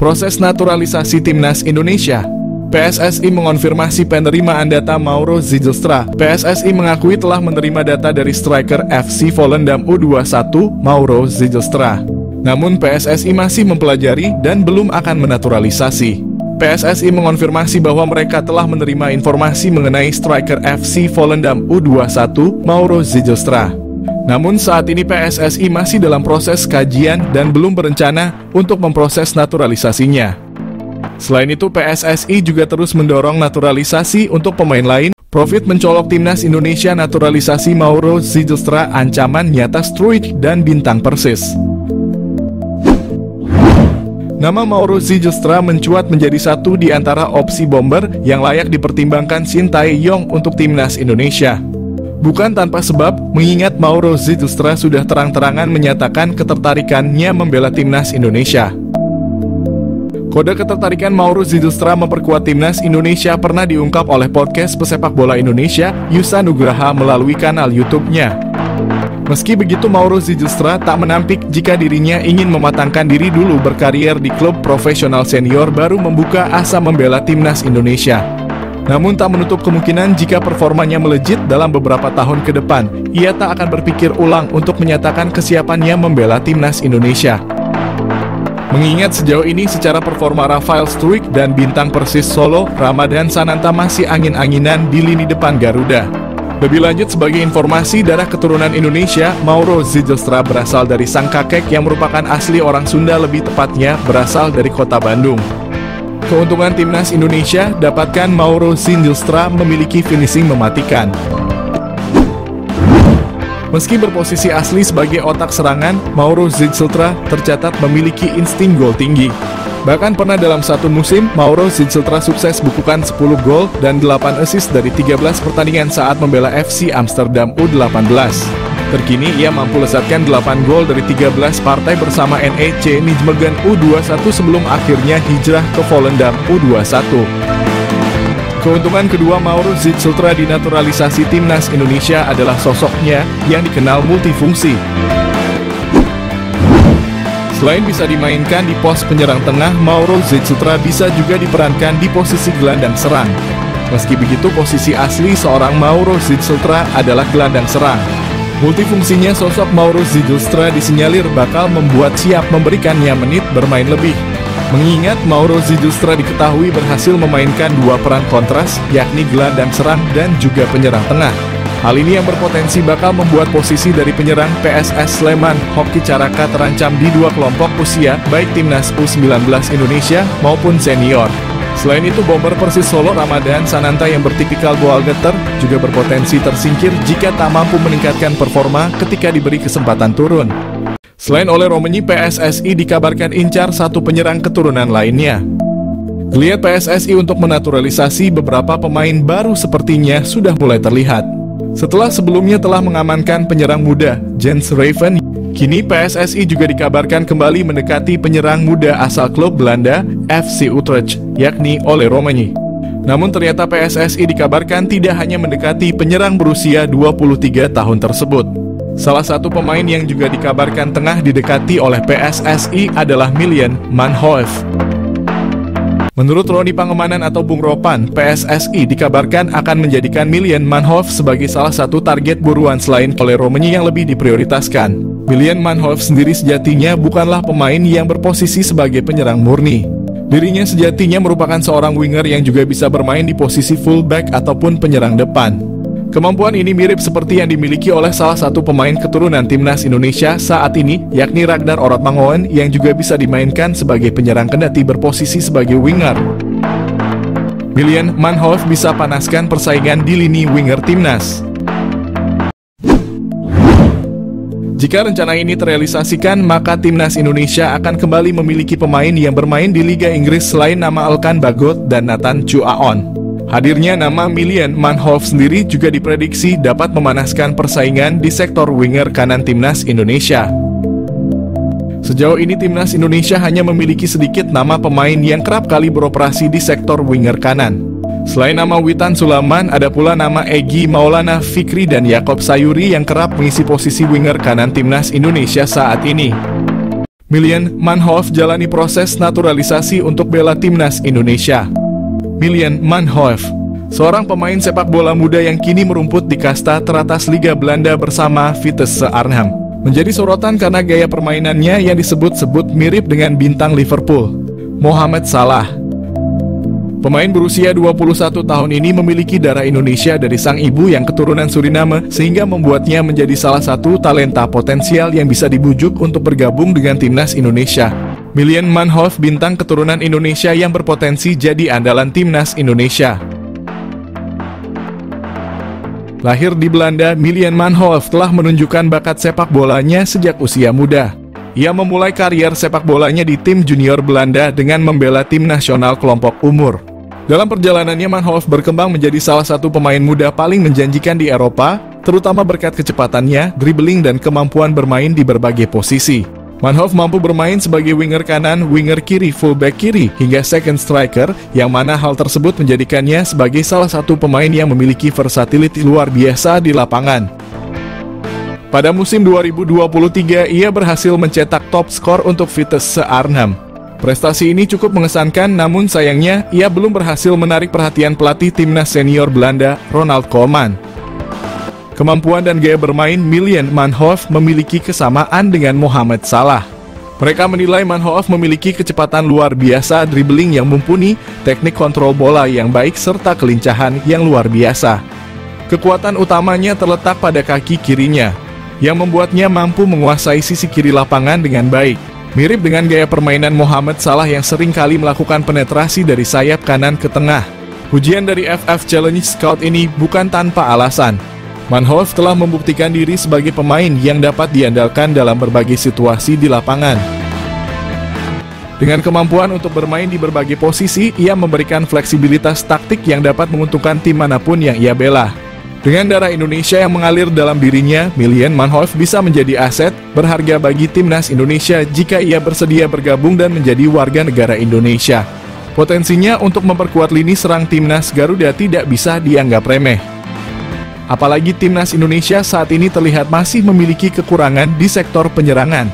Proses naturalisasi timnas Indonesia. PSSI mengonfirmasi penerimaan data Mauro Zijlstra. PSSI mengakui telah menerima data dari striker FC Volendam U21 Mauro Zijlstra. Namun PSSI masih mempelajari dan belum akan menaturalisasi. PSSI mengonfirmasi bahwa mereka telah menerima informasi mengenai striker FC Volendam U21 Mauro Zijlstra. Namun saat ini PSSI masih dalam proses kajian dan belum berencana untuk memproses naturalisasinya. Selain itu, PSSI juga terus mendorong naturalisasi untuk pemain lain. Profit mencolok timnas Indonesia naturalisasi Mauro Zijlstra ancaman nyata Struijk dan bintang Persis. Nama Mauro Zijlstra mencuat menjadi satu di antara opsi bomber yang layak dipertimbangkan Shin Tae-yong untuk timnas Indonesia. Bukan tanpa sebab, mengingat Mauro Zijlstra sudah terang-terangan menyatakan ketertarikannya membela timnas Indonesia. Kode ketertarikan Mauro Zijlstra memperkuat timnas Indonesia pernah diungkap oleh podcast pesepak bola Indonesia, Yusa Nugraha melalui kanal YouTube-nya. Meski begitu, Mauro Zijlstra tak menampik jika dirinya ingin mematangkan diri dulu berkarier di klub profesional senior baru membuka asa membela timnas Indonesia. Namun tak menutup kemungkinan jika performanya melejit dalam beberapa tahun ke depan, ia tak akan berpikir ulang untuk menyatakan kesiapannya membela timnas Indonesia. Mengingat sejauh ini secara performa Rafael Struijk dan bintang Persis Solo, Ramadhan Sananta masih angin-anginan di lini depan Garuda. Lebih lanjut, sebagai informasi, darah keturunan Indonesia, Mauro Zijlstra berasal dari sang kakek yang merupakan asli orang Sunda, lebih tepatnya berasal dari kota Bandung. Keuntungan timnas Indonesia, dapatkan Mauro Zijlstra memiliki finishing mematikan. Meski berposisi asli sebagai otak serangan, Mauro Zijlstra tercatat memiliki insting gol tinggi. Bahkan pernah dalam satu musim, Mauro Zijlstra sukses bukukan 10 gol dan 8 assist dari 13 pertandingan saat membela FC Amsterdam U18. Terkini, ia mampu lesatkan 8 gol dari 13 partai bersama NEC Nijmegen U21 sebelum akhirnya hijrah ke Volendam U21. Keuntungan kedua Mauro Zijlstra di naturalisasi timnas Indonesia adalah sosoknya yang dikenal multifungsi. Selain bisa dimainkan di pos penyerang tengah, Mauro Zijlstra bisa juga diperankan di posisi gelandang serang. Meski begitu, posisi asli seorang Mauro Zijlstra adalah gelandang serang. Multifungsinya sosok Mauro Zijlstra disinyalir bakal membuat siap memberikannya menit bermain lebih. Mengingat Mauro Zijlstra diketahui berhasil memainkan dua peran kontras, yakni gelandang serang dan juga penyerang tengah. Hal ini yang berpotensi bakal membuat posisi dari penyerang PSS Sleman, Hoki Caraka terancam di dua kelompok usia, baik timnas U19 Indonesia maupun senior. Selain itu, bomber Persis Solo Ramadhan Sananta yang bertipikal goal getter juga berpotensi tersingkir jika tak mampu meningkatkan performa ketika diberi kesempatan turun. Selain oleh Romenyi, PSSI dikabarkan incar satu penyerang keturunan lainnya. Geliat PSSI untuk menaturalisasi beberapa pemain baru sepertinya sudah mulai terlihat. Setelah sebelumnya telah mengamankan penyerang muda, Jens Raven, kini PSSI juga dikabarkan kembali mendekati penyerang muda asal klub Belanda, FC Utrecht, yakni Ole Romenyi. Namun ternyata PSSI dikabarkan tidak hanya mendekati penyerang berusia 23 tahun tersebut. Salah satu pemain yang juga dikabarkan tengah didekati oleh PSSI adalah Milan Manhoef. Menurut Roni Pangemanan atau Bung Ropan, PSSI dikabarkan akan menjadikan Milan Manhoef sebagai salah satu target buruan selain Ole Romenyi yang lebih diprioritaskan. Milan Manhoef sendiri sejatinya bukanlah pemain yang berposisi sebagai penyerang murni. Dirinya sejatinya merupakan seorang winger yang juga bisa bermain di posisi fullback ataupun penyerang depan. Kemampuan ini mirip seperti yang dimiliki oleh salah satu pemain keturunan timnas Indonesia saat ini, yakni Ragnar Orotmangoen yang juga bisa dimainkan sebagai penyerang kendati berposisi sebagai winger. Milan Manhoef bisa panaskan persaingan di lini winger timnas. Jika rencana ini terrealisasikan, maka timnas Indonesia akan kembali memiliki pemain yang bermain di Liga Inggris selain nama Elkan Bagot dan Nathan Chuaon. Hadirnya nama Milan Manhoef sendiri juga diprediksi dapat memanaskan persaingan di sektor winger kanan timnas Indonesia. Sejauh ini timnas Indonesia hanya memiliki sedikit nama pemain yang kerap kali beroperasi di sektor winger kanan. Selain nama Witan Sulaiman, ada pula nama Egy Maulana Fikri dan Yakob Sayuri yang kerap mengisi posisi winger kanan timnas Indonesia saat ini. Miljan Manhoef jalani proses naturalisasi untuk bela timnas Indonesia. Miljan Manhoef, seorang pemain sepak bola muda yang kini merumput di kasta teratas Liga Belanda bersama Vitesse Arnhem, menjadi sorotan karena gaya permainannya yang disebut-sebut mirip dengan bintang Liverpool, Mohamed Salah. Pemain berusia 21 tahun ini memiliki darah Indonesia dari sang ibu yang keturunan Suriname, sehingga membuatnya menjadi salah satu talenta potensial yang bisa dibujuk untuk bergabung dengan timnas Indonesia. Miljan Manhoef, bintang keturunan Indonesia yang berpotensi jadi andalan timnas Indonesia. Lahir di Belanda, Miljan Manhoef telah menunjukkan bakat sepak bolanya sejak usia muda. Ia memulai karier sepak bolanya di tim junior Belanda dengan membela tim nasional kelompok umur. Dalam perjalanannya, Manhoef berkembang menjadi salah satu pemain muda paling menjanjikan di Eropa, terutama berkat kecepatannya, dribbling dan kemampuan bermain di berbagai posisi. Manhoef mampu bermain sebagai winger kanan, winger kiri, fullback kiri, hingga second striker, yang mana hal tersebut menjadikannya sebagai salah satu pemain yang memiliki versatility luar biasa di lapangan. Pada musim 2023, ia berhasil mencetak top skor untuk Vitesse Arnhem. Prestasi ini cukup mengesankan, namun sayangnya ia belum berhasil menarik perhatian pelatih timnas senior Belanda, Ronald Koeman. Kemampuan dan gaya bermain Miljan Manhoef memiliki kesamaan dengan Mohamed Salah. Mereka menilai Manhoef memiliki kecepatan luar biasa, dribbling yang mumpuni, teknik kontrol bola yang baik, serta kelincahan yang luar biasa. Kekuatan utamanya terletak pada kaki kirinya, yang membuatnya mampu menguasai sisi kiri lapangan dengan baik. Mirip dengan gaya permainan Mohamed Salah yang sering kali melakukan penetrasi dari sayap kanan ke tengah. Ujian dari FF Challenge Scout ini bukan tanpa alasan. Manhoef telah membuktikan diri sebagai pemain yang dapat diandalkan dalam berbagai situasi di lapangan. Dengan kemampuan untuk bermain di berbagai posisi, ia memberikan fleksibilitas taktik yang dapat menguntungkan tim manapun yang ia bela. Dengan darah Indonesia yang mengalir dalam dirinya, Miljan Manhoef bisa menjadi aset berharga bagi timnas Indonesia jika ia bersedia bergabung dan menjadi warga negara Indonesia. Potensinya untuk memperkuat lini serang timnas Garuda tidak bisa dianggap remeh. Apalagi timnas Indonesia saat ini terlihat masih memiliki kekurangan di sektor penyerangan.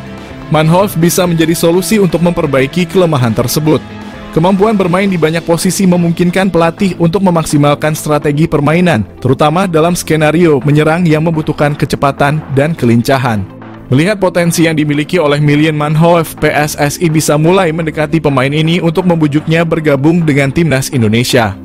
Manhoef bisa menjadi solusi untuk memperbaiki kelemahan tersebut. Kemampuan bermain di banyak posisi memungkinkan pelatih untuk memaksimalkan strategi permainan, terutama dalam skenario menyerang yang membutuhkan kecepatan dan kelincahan. Melihat potensi yang dimiliki oleh Miljan Manhoef, PSSI bisa mulai mendekati pemain ini untuk membujuknya bergabung dengan timnas Indonesia.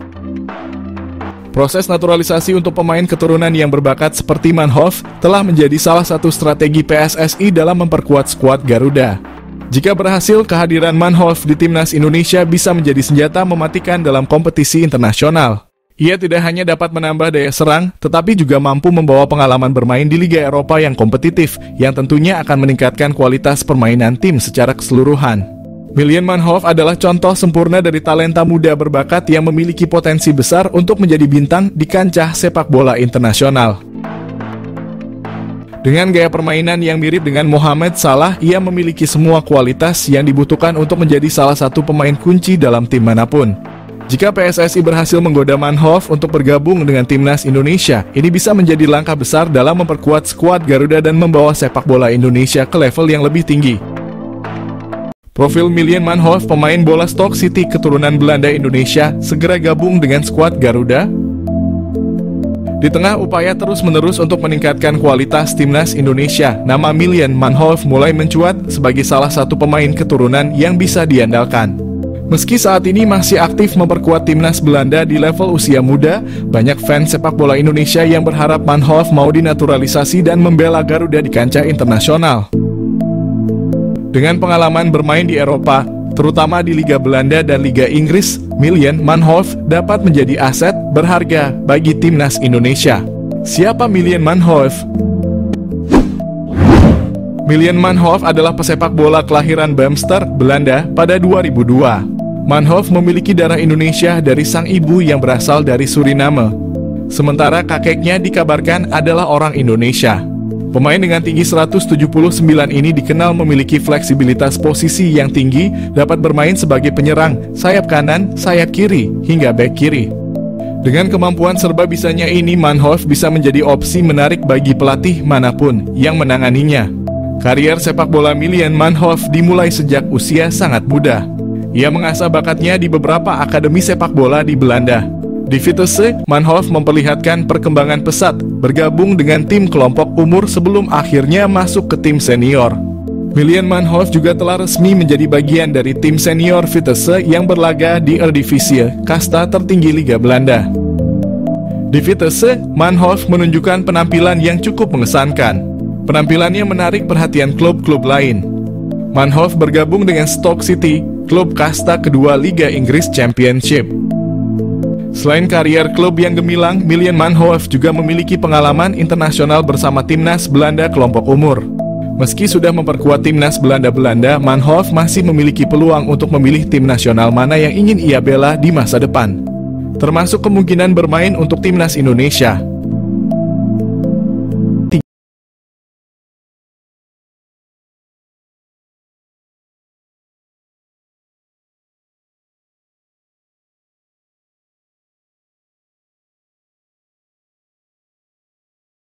Proses naturalisasi untuk pemain keturunan yang berbakat seperti Manhoef telah menjadi salah satu strategi PSSI dalam memperkuat skuad Garuda. Jika berhasil, kehadiran Manhoef di timnas Indonesia bisa menjadi senjata mematikan dalam kompetisi internasional. Ia tidak hanya dapat menambah daya serang, tetapi juga mampu membawa pengalaman bermain di Liga Eropa yang kompetitif, yang tentunya akan meningkatkan kualitas permainan tim secara keseluruhan. Miljan Manhoef adalah contoh sempurna dari talenta muda berbakat yang memiliki potensi besar untuk menjadi bintang di kancah sepak bola internasional. Dengan gaya permainan yang mirip dengan Mohamed Salah, ia memiliki semua kualitas yang dibutuhkan untuk menjadi salah satu pemain kunci dalam tim manapun. Jika PSSI berhasil menggoda Manhoef untuk bergabung dengan timnas Indonesia, ini bisa menjadi langkah besar dalam memperkuat skuad Garuda dan membawa sepak bola Indonesia ke level yang lebih tinggi. Profil Miljan Manhoef, pemain bola Stoke City keturunan Belanda Indonesia, segera gabung dengan skuad Garuda. Di tengah upaya terus-menerus untuk meningkatkan kualitas timnas Indonesia, nama Miljan Manhoef mulai mencuat sebagai salah satu pemain keturunan yang bisa diandalkan. Meski saat ini masih aktif memperkuat timnas Belanda di level usia muda, banyak fans sepak bola Indonesia yang berharap Manhoef mau dinaturalisasi dan membela Garuda di kancah internasional. Dengan pengalaman bermain di Eropa, terutama di Liga Belanda dan Liga Inggris, Miljan Manhoef dapat menjadi aset berharga bagi timnas Indonesia. Siapa Miljan Manhoef? Miljan Manhoef adalah pesepak bola kelahiran Bamster, Belanda pada 2002. Manhoef memiliki darah Indonesia dari sang ibu yang berasal dari Suriname. Sementara kakeknya dikabarkan adalah orang Indonesia. Pemain dengan tinggi 179 ini dikenal memiliki fleksibilitas posisi yang tinggi, dapat bermain sebagai penyerang, sayap kanan, sayap kiri, hingga bek kiri. Dengan kemampuan serba bisanya ini, Manhoef bisa menjadi opsi menarik bagi pelatih manapun yang menanganinya. Karier sepak bola Milian Manhoef dimulai sejak usia sangat muda. Ia mengasah bakatnya di beberapa akademi sepak bola di Belanda. Di Vitesse, Manhoef memperlihatkan perkembangan pesat, bergabung dengan tim kelompok umur sebelum akhirnya masuk ke tim senior. Milian Manhoef juga telah resmi menjadi bagian dari tim senior Vitesse yang berlaga di Eredivisie, kasta tertinggi Liga Belanda. Di Vitesse, Manhoef menunjukkan penampilan yang cukup mengesankan. Penampilannya menarik perhatian klub-klub lain. Manhoef bergabung dengan Stoke City, klub kasta kedua Liga Inggris Championship. Selain karier klub yang gemilang, Milian Manhoef juga memiliki pengalaman internasional bersama timnas Belanda kelompok umur. Meski sudah memperkuat timnas Belanda, Manhoef masih memiliki peluang untuk memilih tim nasional mana yang ingin ia bela di masa depan. Termasuk kemungkinan bermain untuk timnas Indonesia.